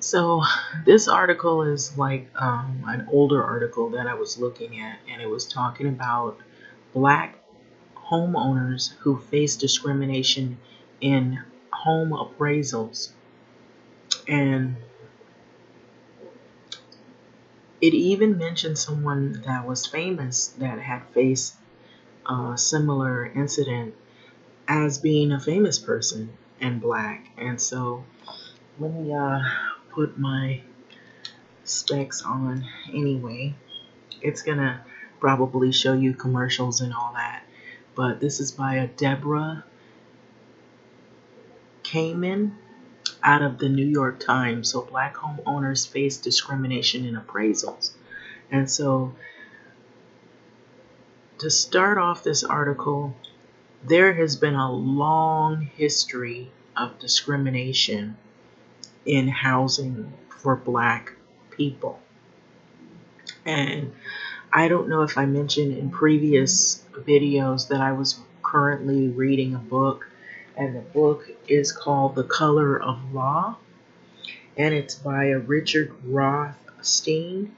So this article is like an older article that I was looking at, and it was talking about black homeowners who face discrimination in home appraisals. And it even mentioned someone that was famous that had faced a similar incident as being a famous person and black. And so let me put my specs on anyway. It's gonna probably show you commercials and all that. But this is by a Deborah Kamen out of the New York Times. So black homeowners face discrimination in appraisals. And so to start off this article, there has been a long history of discrimination in housing for black people. And I don't know if I mentioned in previous videos that I was currently reading a book, and the book is called The Color of Law, and it's by a Richard Rothstein.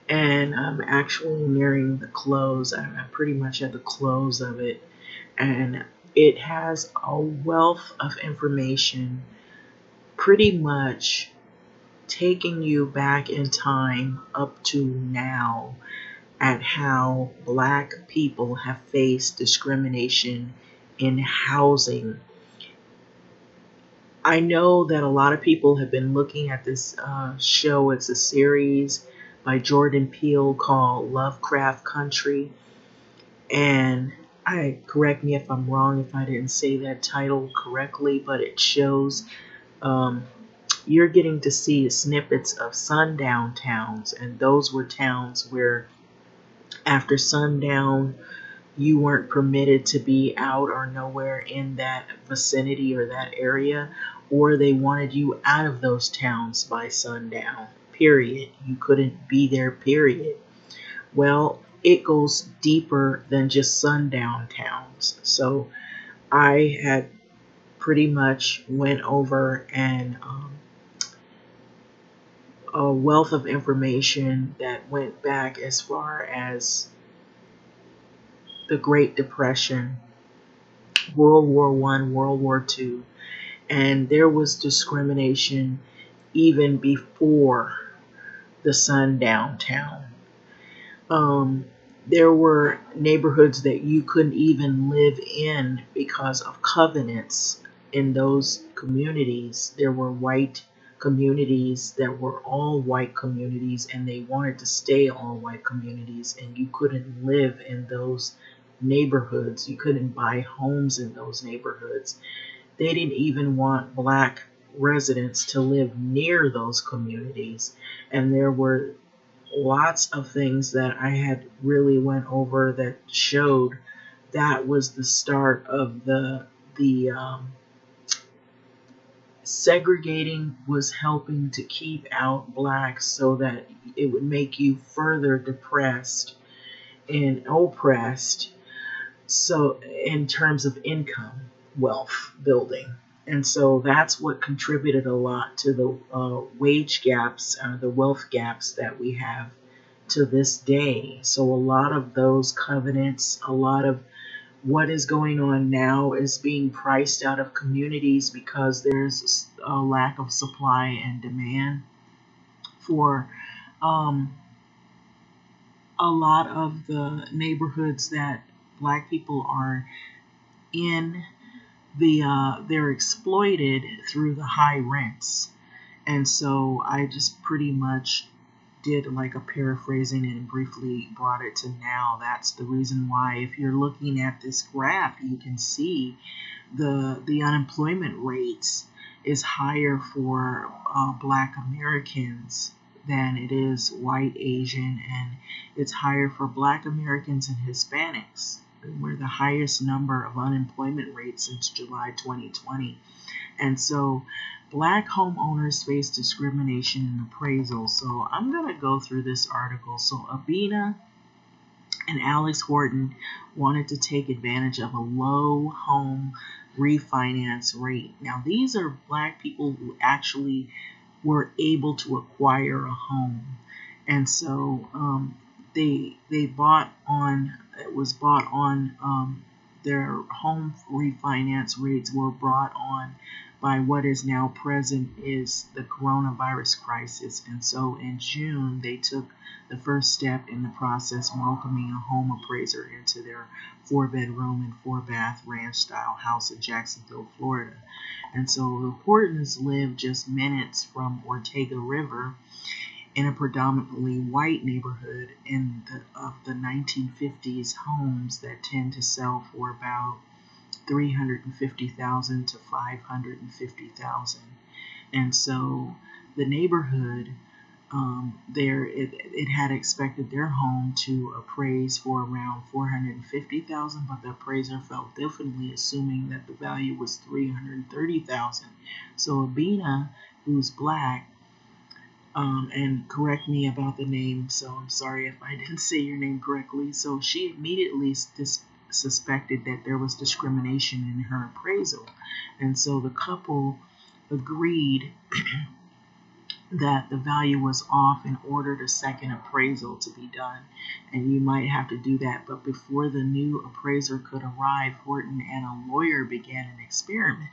And I'm actually nearing the close. I'm pretty much at the close of it, and it has a wealth of information, pretty much taking you back in time up to now at how black people have faced discrimination in housing. I know that a lot of people have been looking at this show. It's a series by Jordan Peele called Lovecraft Country. And correct me if I'm wrong if I didn't say that title correctly, but it shows you're getting to see snippets of sundown towns, and those were towns where after sundown you weren't permitted to be out or nowhere in that vicinity or that area, or they wanted you out of those towns by sundown, period. You couldn't be there, period. Well, it goes deeper than just sundown towns. So I had pretty much went over and a wealth of information that went back as far as the Great Depression, World War One, World War Two, and there was discrimination even before the sundown town. There were neighborhoods that you couldn't even live in because of covenants in those communities. There were white communities that were all white communities, and they wanted to stay all white communities, and you couldn't live in those neighborhoods. You couldn't buy homes in those neighborhoods. They didn't even want black residents to live near those communities. And there were lots of things that I had really went over that showed that was the start of the segregating was helping to keep out blacks so that it would make you further depressed and oppressed, so in terms of income, wealth building. And so that's what contributed a lot to the wage gaps, the wealth gaps that we have to this day. So a lot of those covenants, a lot of what is going on now is being priced out of communities because there's a lack of supply and demand for um, a lot of the neighborhoods that black people are in. They're exploited through the high rents. And so I just pretty much did like a paraphrasing and briefly brought it to now. That's the reason why, if you're looking at this graph, you can see the unemployment rates is higher for black Americans than it is white, Asian, and it's higher for black Americans and Hispanics. We're the highest number of unemployment rates since July 2020. And so black homeowners face discrimination in appraisal. So I'm going to go through this article. So Abina and Alex Horton wanted to take advantage of a low home refinance rate. Now, these are black people who actually were able to acquire a home. And so they bought on, it was bought on, their home refinance rates were brought on by what is now present is the coronavirus crisis. And so in June, they took the first step in the process, welcoming a home appraiser into their 4-bedroom and 4-bath ranch style house in Jacksonville, Florida. And so the Hortons lived just minutes from Ortega River in a predominantly white neighborhood of the 1950s homes that tend to sell for about 350,000 to 550,000. And so the neighborhood it had expected their home to appraise for around 450,000, but the appraiser felt differently, assuming that the value was 330,000. So Abina, who's black, and correct me about the name, so I'm sorry if I didn't say your name correctly. So she immediately suspected that there was discrimination in her appraisal. And so the couple agreed that the value was off and ordered a second appraisal to be done. And you might have to do that. But before the new appraiser could arrive, Horton and a lawyer began an experiment.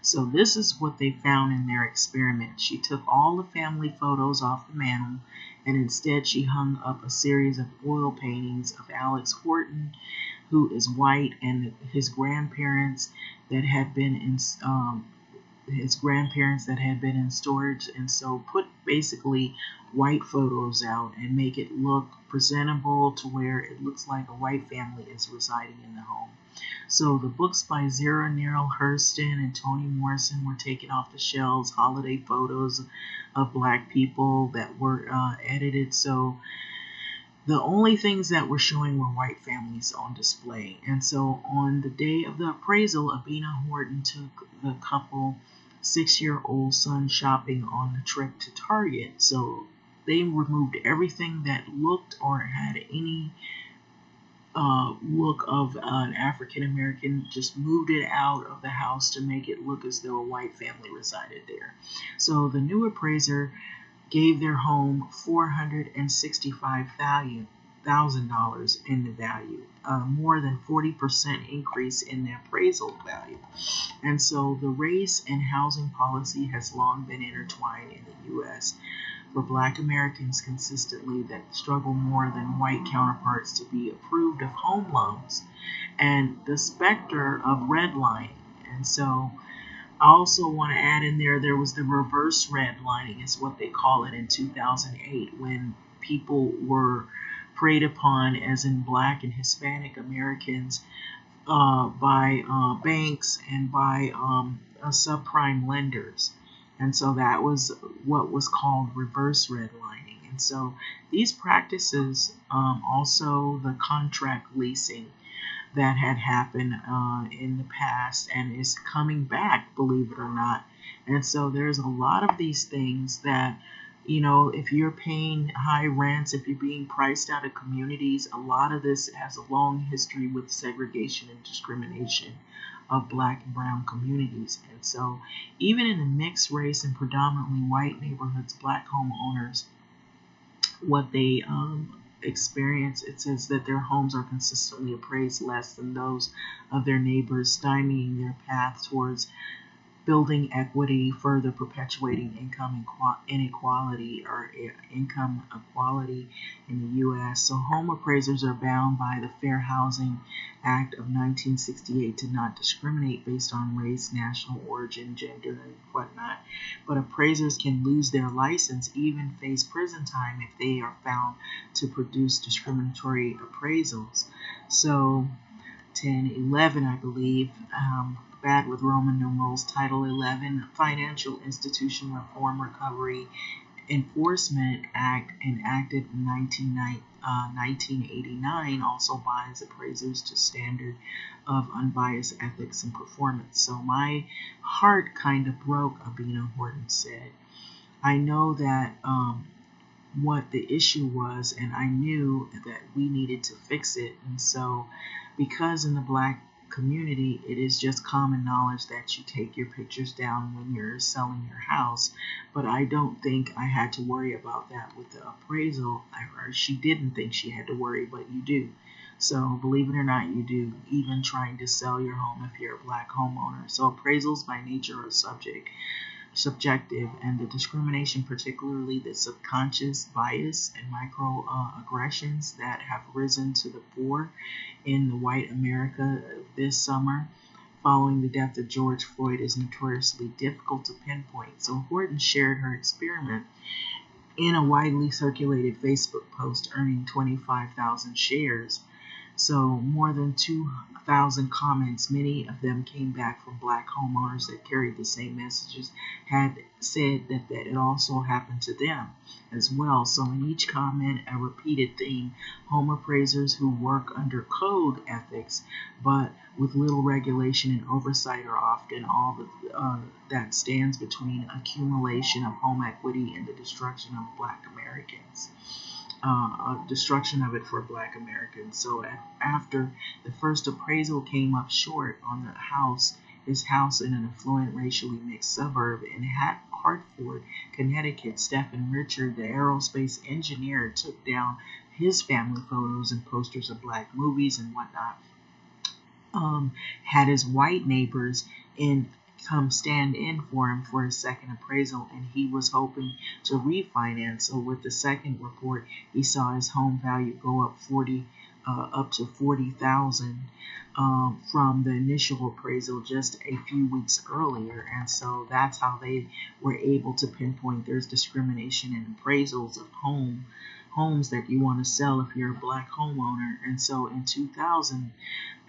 So this is what they found in their experiment. She took all the family photos off the mantle, and instead she hung up a series of oil paintings of Alex Horton, who is white, and his grandparents that had been in storage. And so put basically white photos out and make it look presentable to where it looks like a white family is residing in the home. So the books by Zara Neale Hurston and Toni Morrison were taken off the shelves, holiday photos of black people that were edited. So the only things that were showing were white families on display. And so on the day of the appraisal, Abina Horton took the couple 6-year-old son shopping on the trip to Target. So they removed everything that looked or had any look of an African American, just moved it out of the house to make it look as though a white family resided there. So the new appraiser gave their home $465,000 in the value, more than 40% increase in the appraisal value. And so the race and housing policy has long been intertwined in the U.S. for Black Americans consistently that struggle more than white counterparts to be approved of home loans, and the specter of redlining. And so I also want to add in there was the reverse redlining, is what they call it, in 2008, when people were preyed upon, as in Black and Hispanic Americans, by banks and by subprime lenders. And so that was what was called reverse redlining. And so these practices, also the contract leasing that had happened in the past and is coming back, believe it or not. And so there's a lot of these things that, if you're paying high rents, if you're being priced out of communities, a lot of this has a long history with segregation and discrimination of Black and brown communities. And so even in the mixed race and predominantly white neighborhoods, Black homeowners, what they experience, it says that their homes are consistently appraised less than those of their neighbors, stymieing their path towards building equity, further perpetuating income inequality or income equality in the U.S. So home appraisers are bound by the Fair Housing Act of 1968 to not discriminate based on race, national origin, gender, and whatnot. But appraisers can lose their license, even face prison time if they are found to produce discriminatory appraisals. So 1011, I believe, bad with Roman numerals, Title 11, Financial Institution Reform Recovery Enforcement Act, enacted in 1989, also binds appraisers to standard of unbiased ethics and performance. So my heart kind of broke, Abina Horton said. I know that what the issue was, and I knew that we needed to fix it. And so because in the Black community, it is just common knowledge that you take your pictures down when you're selling your house. But I don't think I had to worry about that with the appraisal. Or she didn't think she had to worry, but you do. So believe it or not, you do, even trying to sell your home if you're a black homeowner. So appraisals by nature are subjective, and the discrimination, particularly the subconscious bias and microaggressions that have risen to the fore in the white America this summer following the death of George Floyd, is notoriously difficult to pinpoint. So Horton shared her experiment in a widely circulated Facebook post, earning 25,000 shares. So more than 2,000 comments, many of them came back from black homeowners that carried the same messages, had said that it also happened to them as well. So in each comment, a repeated theme: home appraisers who work under code ethics, but with little regulation and oversight, are often all that stands between accumulation of home equity and the destruction of black Americans. Destruction of it for black Americans. So after the first appraisal came up short on the house, his house in an affluent, racially mixed suburb in Hartford, Connecticut, Stephen Richard, the aerospace engineer, took down his family photos and posters of black movies and whatnot. Had his white neighbors come stand in for him for his second appraisal, and he was hoping to refinance. So with the second report, he saw his home value go up to 40,000 from the initial appraisal just a few weeks earlier. And so that's how they were able to pinpoint there's discrimination in appraisals of homes that you want to sell if you're a black homeowner. And so in 2000,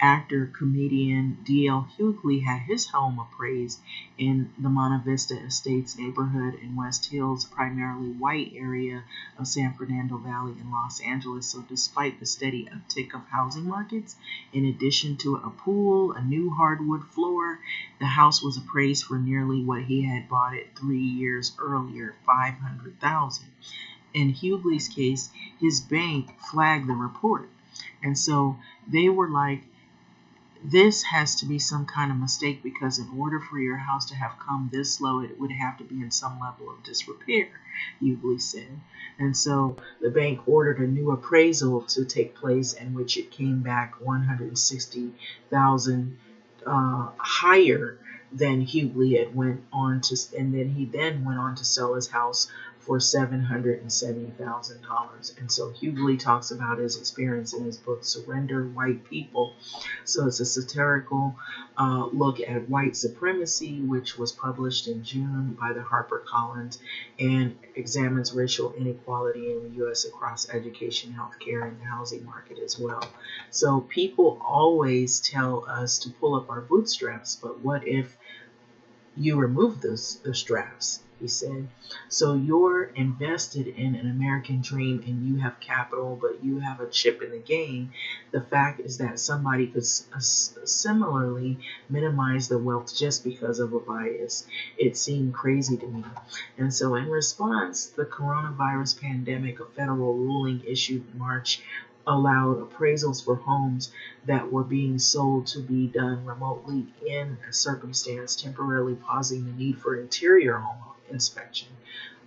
actor comedian D.L. Hughley had his home appraised in the Monte Vista Estates neighborhood in West Hills, primarily white area of San Fernando Valley in Los Angeles. So despite the steady uptick of housing markets, in addition to a pool, a new hardwood floor, the house was appraised for nearly what he had bought it 3 years earlier, $500,000. In Hughley's case, his bank flagged the report. And so they were like, this has to be some kind of mistake, because in order for your house to have come this low, it would have to be in some level of disrepair, Hughley said. And so the bank ordered a new appraisal to take place, in which it came back 160,000 higher than Hughley had went on to, and then he went on to sell his house for $770,000. And so Hughley talks about his experience in his book Surrender White People. So it's a satirical look at white supremacy, which was published in June by the HarperCollins, and examines racial inequality in the U.S. across education, healthcare, and the housing market as well. So people always tell us to pull up our bootstraps, but what if you remove the straps? He said. So you're invested in an American dream and you have capital, but you have a chip in the game. The fact is that somebody could similarly minimize the wealth just because of a bias. It seemed crazy to me. And so in response, the coronavirus pandemic, a federal ruling issued in March, allowed appraisals for homes that were being sold to be done remotely, in a circumstance temporarily pausing the need for interior home inspection.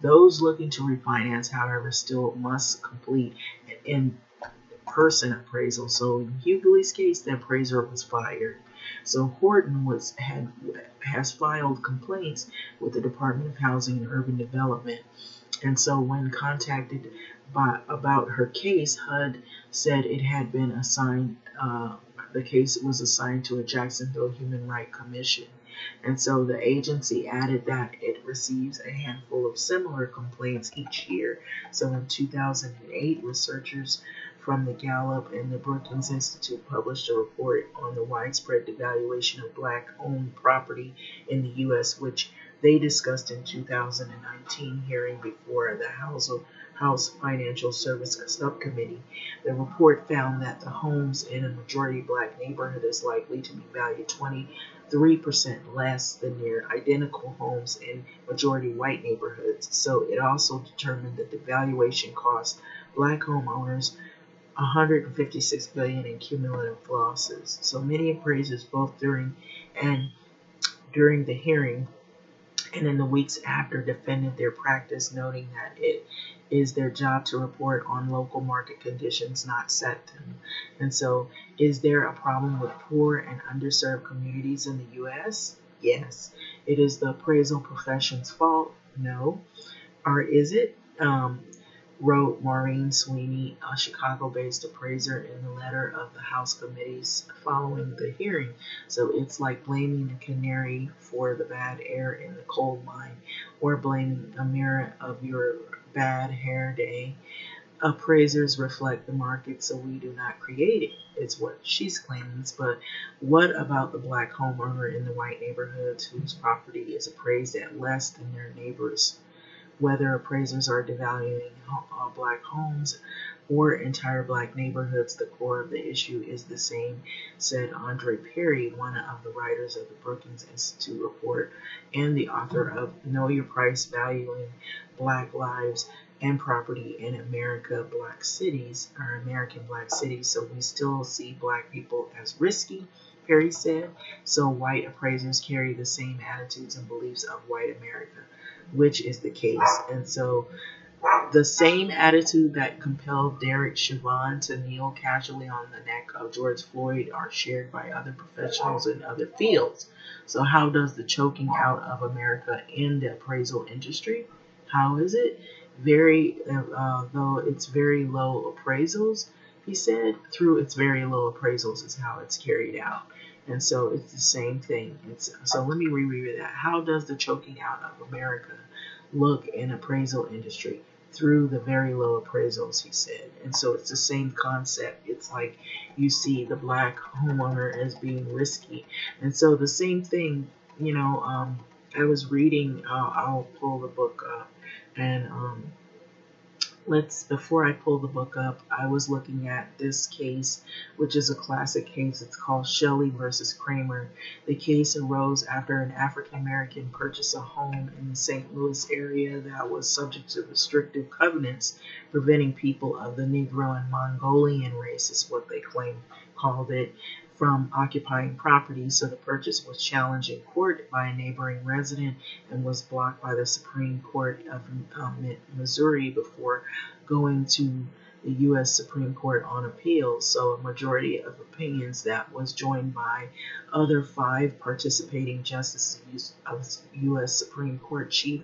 Those looking to refinance, however, still must complete an in-person appraisal. So in Hughley's case, the appraiser was fired. So Horton has filed complaints with the Department of Housing and Urban Development. And so when contacted about her case, HUD said it had been assigned, the case was assigned to a Jacksonville Human Rights Commission. And so the agency added that it receives a handful of similar complaints each year. So in 2008, researchers from the Gallup and the Brookings Institute published a report on the widespread devaluation of black-owned property in the U.S., which they discussed in 2019 hearing before the House Financial Service Subcommittee. The report found that the homes in a majority black neighborhood is likely to be valued 23% less than near identical homes in majority white neighborhoods. So it also determined that the valuation cost black homeowners 156 billion in cumulative losses. So many appraisers, both and during the hearing and in the weeks after, defended their practice, noting that it is their job to report on local market conditions, not set them. And so, is there a problem with poor and underserved communities in the U.S.? Yes. It is the appraisal profession's fault? No. Or is it? Wrote Maureen Sweeney, a Chicago-based appraiser, in the letter of the House committees following the hearing. So it's like blaming the canary for the bad air in the coal mine, or blaming a mirror of your bad hair day. Appraisers reflect the market, so we do not create it. It's what she's claiming. But what about the black homeowner in the white neighborhoods whose property is appraised at less than their neighbors? Whether appraisers are devaluing black homes or entire black neighborhoods, the core of the issue is the same, said Andre Perry, one of the writers of the Brookings Institute report and the author of Know Your Price, Valuing Black Lives and Property in American Black Cities. So we still see black people as risky, Perry said. So white appraisers carry the same attitudes and beliefs of white America, which is the case. And so the same attitude that compelled Derek Chauvin to kneel casually on the neck of George Floyd are shared by other professionals in other fields. So how does the choking out of America in the appraisal industry? How is it? Though it's very low appraisals, he said, through its very low appraisals is how it's carried out. And so it's the same thing. So let me reread that. How does the choking out of America look in appraisal industry? Through the very low appraisals, he said. And so it's the same concept. It's like you see the black homeowner as being risky. And so the same thing, I was reading, I'll pull the book up, and before I pull the book up, I was looking at this case, which is a classic case. It's called Shelley versus Kramer. The case arose after an African American purchased a home in the St. Louis area that was subject to restrictive covenants preventing people of the Negro and Mongolian race, is what they called it, from occupying property. So the purchase was challenged in court by a neighboring resident and was blocked by the Supreme Court of Missouri before going to the U.S. Supreme Court on appeal. So a majority of opinions that was joined by other 5 participating justices of U.S. Supreme Court Chief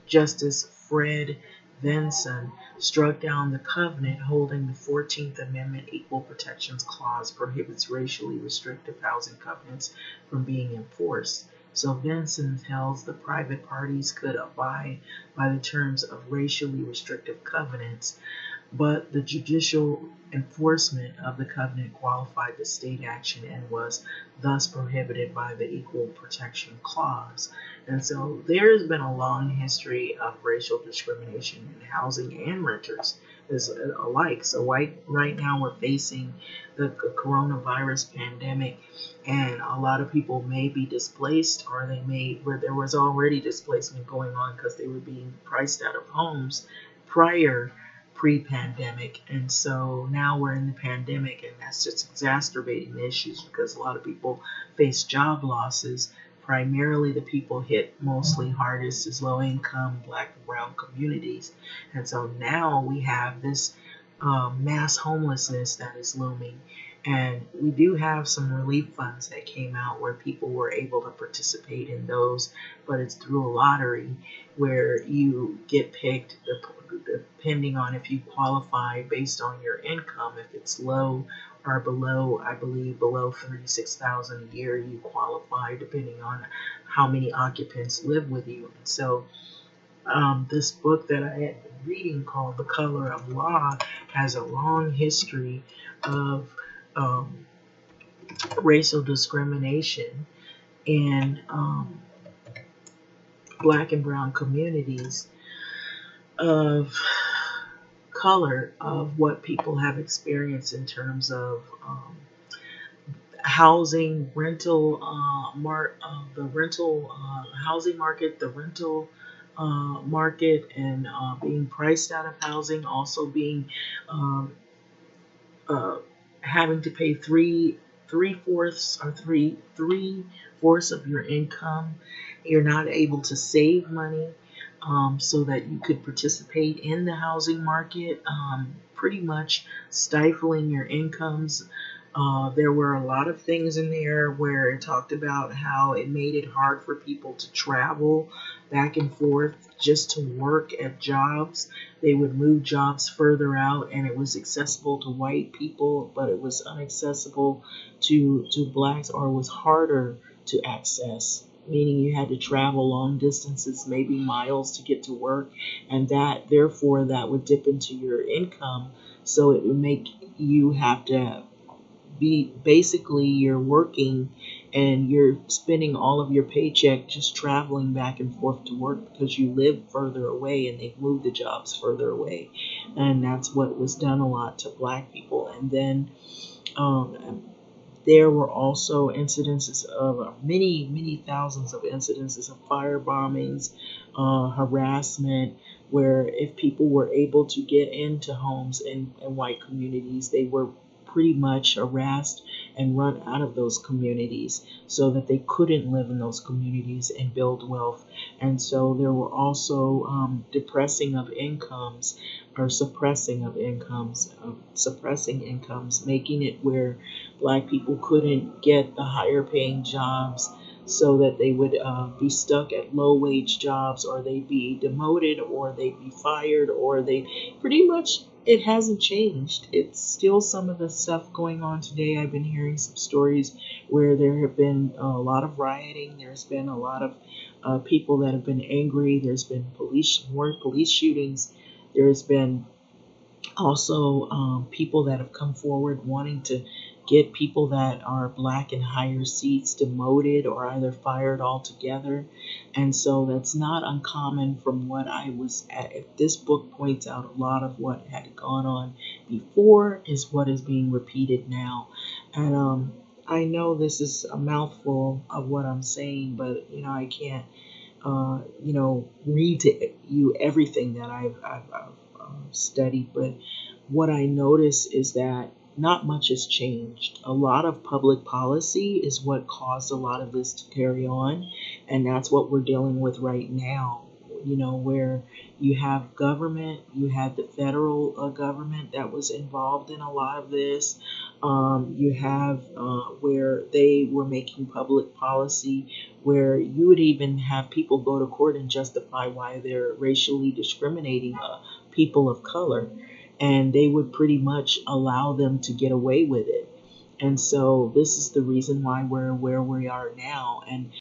Justice Fred Vinson struck down the covenant holding the 14th Amendment Equal Protections Clause prohibits racially restrictive housing covenants from being enforced. So Vinson tells the private parties could abide by the terms of racially restrictive covenants, but the judicial enforcement of the covenant qualified the state action and was thus prohibited by the Equal Protection Clause. And so there's been a long history of racial discrimination in housing and renters alike. So right now we're facing the coronavirus pandemic, and a lot of people may be displaced, or where there was already displacement going on because they were being priced out of homes pre-pandemic. And so now we're in the pandemic, and that's just exacerbating the issues because a lot of people face job losses. Primarily the people hit mostly hardest is low income black and brown communities. And so now we have this mass homelessness that is looming. And we do have some relief funds that came out where people were able to participate in those, but it's through a lottery where you get picked depending on if you qualify based on your income. If it's low or below, I believe below $36,000 a year, you qualify depending on how many occupants live with you. And so this book that I had been reading called The Color of Law has a long history of racial discrimination in black and brown communities of color, of what people have experienced in terms of housing, the rental housing market, the rental market, and being priced out of housing, also being uh, having to pay three fourths or three fourths of your income. You're not able to save money so that you could participate in the housing market, pretty much stifling your incomes. There were a lot of things in there where it talked about how it made it hard for people to travel back and forth just to work at jobs. They would move jobs further out, and it was accessible to white people, but it was inaccessible to blacks, or was harder to access, meaning you had to travel long distances, maybe miles, to get to work, and that therefore that would dip into your income. So it would make you have to be, basically you're working and you're spending all of your paycheck just traveling back and forth to work because you live further away and they've moved the jobs further away. And that's what was done a lot to black people. And then um, there were also incidences of many thousands of incidences of fire bombings, harassment, where if people were able to get into homes in white communities, they were pretty much harassed and run out of those communities so that they couldn't live in those communities and build wealth. And so there were also depressing of incomes, or suppressing incomes, making it where black people couldn't get the higher paying jobs, so that they would be stuck at low wage jobs, or they'd be demoted, or they'd be fired, or they pretty much, it hasn't changed. It's still some of the stuff going on today. I've been hearing some stories where there have been a lot of rioting. There's been a lot of people that have been angry. There's been more police shootings. There's been also people that have come forward wanting to get people that are black in higher seats demoted or either fired altogether. And so that's not uncommon from what I was at. This book points out a lot of what had gone on before is what is being repeated now. And I know this is a mouthful of what I'm saying, but I can't read to you everything that I've studied. But what I notice is that not much has changed. A lot of public policy is what caused a lot of this to carry on, and that's what we're dealing with right now. Where you have government, you had the federal government that was involved in a lot of this. You have where they were making public policy where you would even have people go to court and justify why they're racially discriminating people of color, and they would pretty much allow them to get away with it. And so this is the reason why we're where we are now. And